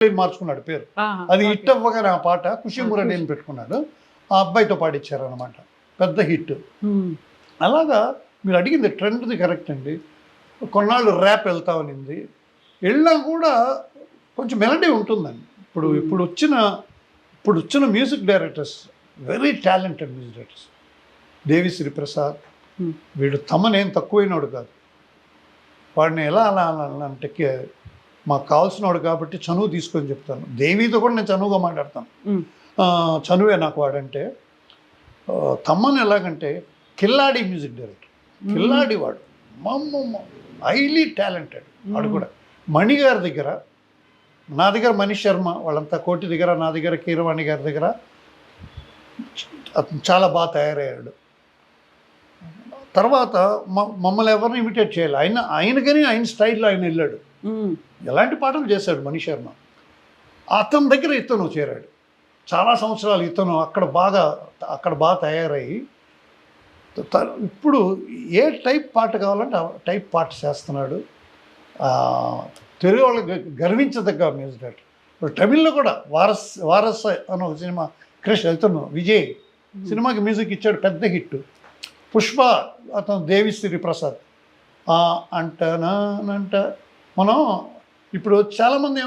మార్చుకున్నాడు పేరు. అది హిట్ అవ్వగానే ఆ పాట ఖుషి మురళి అని పెట్టుకున్నాడు. ఆ అబ్బాయితో పాడిచ్చారు అనమాట. పెద్ద హిట్. అలాగా మీరు అడిగింది ట్రెండ్ది కరెక్ట్ అండి. కొన్నాళ్ళు ర్యాప్ వెళ్తా ఉన్నింది. వెళ్ళినా కూడా కొంచెం మెలడీ ఉంటుందండి. ఇప్పుడు వచ్చిన music directors very talented music directors. Devi Sri Prasad వీడు తమనేం తక్కువైనవాడు కాదు. వాడిని ఎలా అలా అంటే మాకు కావాల్సినవాడు కాబట్టి చనువు తీసుకొని చెప్తాను. దేవితో కూడా నేను చనువుగా మాట్లాడతాను. చనువే నాకు వాడంటే. తమ్మని ఎలాగంటే కిల్లాడి మ్యూజిక్ డైరెక్టర్. కిల్లాడి వాడు హైలీ టాలెంటెడ్ వాడు కూడా. మణి గారి దగ్గర, నా దగ్గర మనీష్ శర్మ వాళ్ళంతా కోటి దగ్గర, నా దగ్గర కీరవాణి గారి దగ్గర చాలా బాగా తయారయ్యాడు. తర్వాత మమ్మల్ని ఎవరిని ఇమిటేట్ చేయాలి, ఆయనకని ఆయన స్టైల్లో ఆయన వెళ్ళాడు. ఎలాంటి పాటలు చేశాడు మనీష్ శర్మ. అతని దగ్గర ఇతను చేరాడు. చాలా సంవత్సరాలు ఇతను అక్కడ బాగా తయారయ్యి ఇప్పుడు ఏ టైప్ పాట కావాలంటే ఆ టైప్ పాట చేస్తున్నాడు. తెలుగు వాళ్ళకి గర్వించదగ్గ మ్యూజిక్ డైరెక్టర్. ఇప్పుడు తమిళ్లో కూడా వారస్ అని ఒక సినిమా ఇతను విజయ్ సినిమాకి మ్యూజిక్ ఇచ్చాడు, పెద్ద హిట్. పుష్ప అతను దేవిశ్రీ ప్రసాద్ అంట మనం ఇప్పుడు చాలామంది